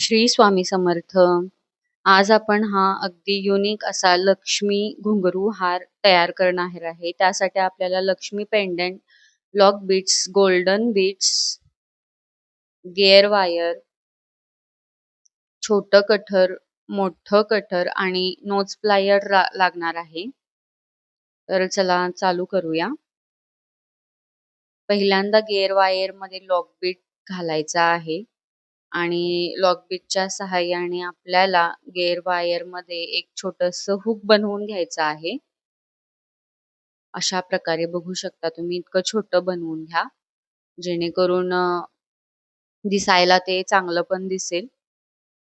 श्री स्वामी समर्थ. आज आपण हा अगदी युनिक असा लक्ष्मी घुंगरू हार तयार करणार आहे. त्यासाठी आपल्याला Lakshmi pendant, lock beads, golden beads, gear wire, छोटं कठर, मोठं कठर आणि नोज प्लायर लागणार आहे. तर चला चालू करूया. पहिल्यांदा गेअर वायर मध्ये लॉक बीट घालायचा आहे आणि लॉक बीटच्या सहाय्याने आपल्याला गेअर वायर मध्ये एक छोटस हुक बनवून घ्यायचं आहे. अशा प्रकारे बघू शकता तुम्ही, इतकं छोटं बनवून घ्या जेणेकरून दिसायला ते चांगलं पण दिसेल,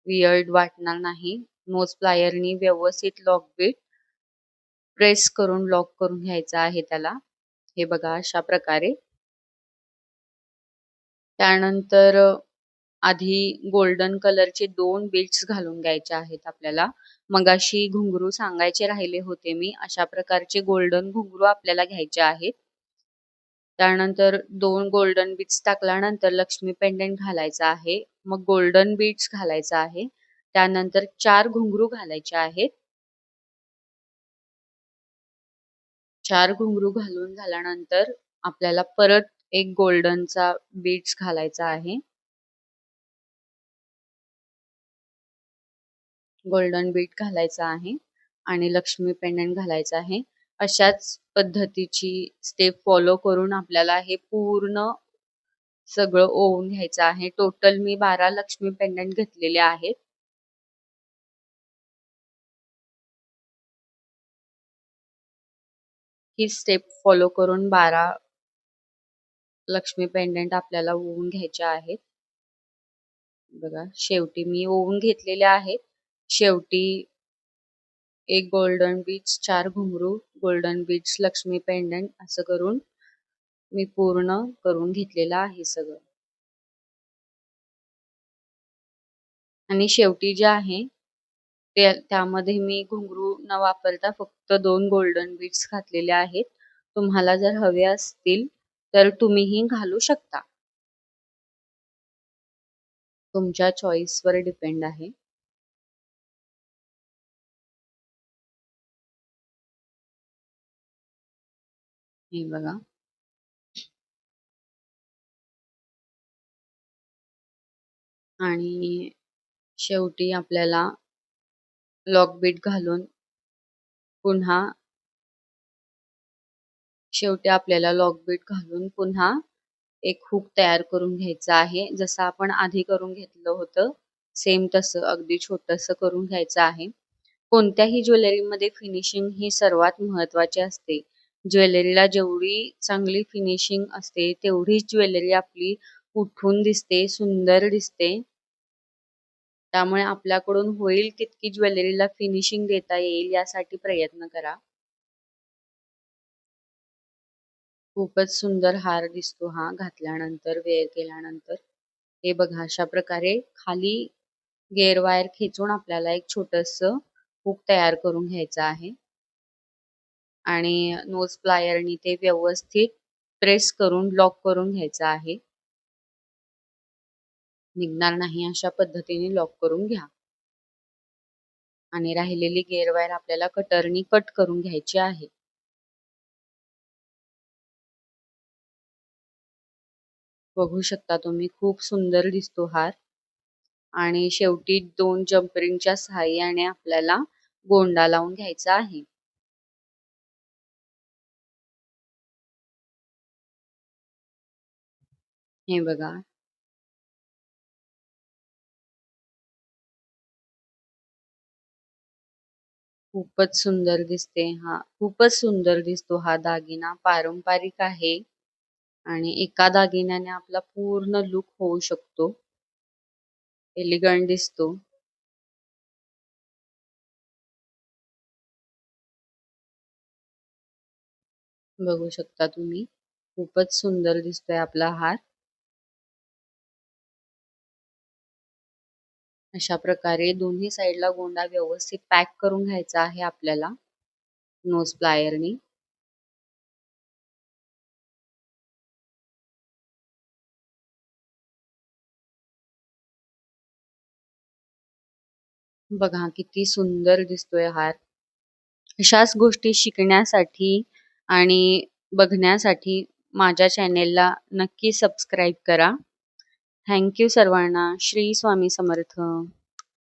वियर्ड वाटणार नाही. नोज प्लायरनी व्यवस्थित लॉक बीट प्रेस करून लॉक करून घ्यायचं आहे त्याला. हे बघा अशा प्रकारे. त्यानंतर आधी गोल्डन कलरचे 2 बीट्स घालून घ्यायचे आहेत आपल्याला. मगाशी घुंगरू सांगायचे राहिले होते मी, अशा प्रकारचे गोल्डन घुंगरू आपल्याला घ्यायचे आहेत. त्यानंतर 2 गोल्डन बीट्स टाकल्यानंतर लक्ष्मी पेंडंट घालायचा आहे. मग गोल्डन बीट्स घालायचा आहे. त्यानंतर 4 घुंगरू घालायचे आहेत. 4 घुंगरू घालून झाल्यानंतर आपल्याला परत एक गोल्डनचा बीट्स घालायचा आहे. गोल्डन बीट घालायचा आहे आणि लक्ष्मी पेंडंट घालायचा आहे. अशाच पद्धतीची स्टेप फॉलो करून आपल्याला हे पूर्ण सगळं ओवून घ्यायचं आहे. टोटल मी 12 लक्ष्मी पेंडंट घेतलेले आहेत. ही स्टेप फॉलो करून 12 लक्ष्मी पेंडंट आपल्याला ओवून घ्यायचे आहेत. बघा शेवटी मी ओवून घेतलेले आहेत. शेवटी एक गोल्डन बीट्स, 4 घुंगरू, गोल्डन बीट्स, लक्ष्मी पेंडंट असं करून मी पूर्ण करून घेतलेलं आहे सगळं. आणि शेवटी जे आहे त्यामध्ये मी घुंगरू न वापरता फक्त 2 गोल्डन बीट्स घातलेले आहेत. तुम्हाला जर हवे असतील तर तुम्हीही घालू शकता. तुमच्या चॉईस वर डिपेंड आहे. हे बघा. आणि शेवटी आपल्याला लॉक बीट घालून पुन्हा एक हुक तयार करून घ्यायचा आहे. जसं आपण आधी करून घेतलं होतं सेम तसं अगदी छोटंसं करून घ्यायचं आहे. कोणत्याही ज्वेलरीमध्ये फिनिशिंग ही सर्वात महत्त्वाची असते. ज्वेलरीला जेवढी चांगली फिनिशिंग असते तेवढीच ज्वेलरी आपली उठून दिसते, सुंदर दिसते. त्यामुळे आपल्याकडून होईल तितकी ज्वेलरीला फिनिशिंग देता येईल यासाठी प्रयत्न करा. खूपच सुंदर हार दिसतो हा घातल्यानंतर, वेअर केल्यानंतर. हे बघा अशा प्रकारे खाली गेअर वायर खेचून आपल्याला एक छोटंसं हुक तयार करून घ्यायचं आहे आणि नोज प्लायरनी ते व्यवस्थित प्रेस करून लॉक करून घ्यायचं आहे. निघणार नाही अशा पद्धतीने लॉक करून घ्या. आणि राहिलेली गेअर वायर आपल्याला कटरनी कट करून घ्यायची आहे. बघू शकता तुम्ही, खूप सुंदर दिसतो हार. आणि शेवटी 2 जम्परिंगच्या सहाय्याने आपल्याला गोंडा लावून घ्यायचा आहे. हे बघा. खूपच सुंदर दिसतो हा दागिना. पारंपरिक आहे आणि एका दागिन्याने आपला पूर्ण लुक होऊ शकतो. एलिगंट दिसतो. बघू शकता तुम्ही, खूपच सुंदर दिसतोय आपला हार. अशा प्रकारे दोन्ही साईडला गोंडा व्यवस्थित पॅक करून घ्यायचा आहे आपल्याला नोज प्लायरनी. बघा किती सुंदर दिसतोय हार. अशाच गोष्टी शिकण्यासाठी आणि बघण्यासाठी माझ्या चॅनेलला नक्की सबस्क्राईब करा. थँक यू सर्वांना. श्री स्वामी समर्थ.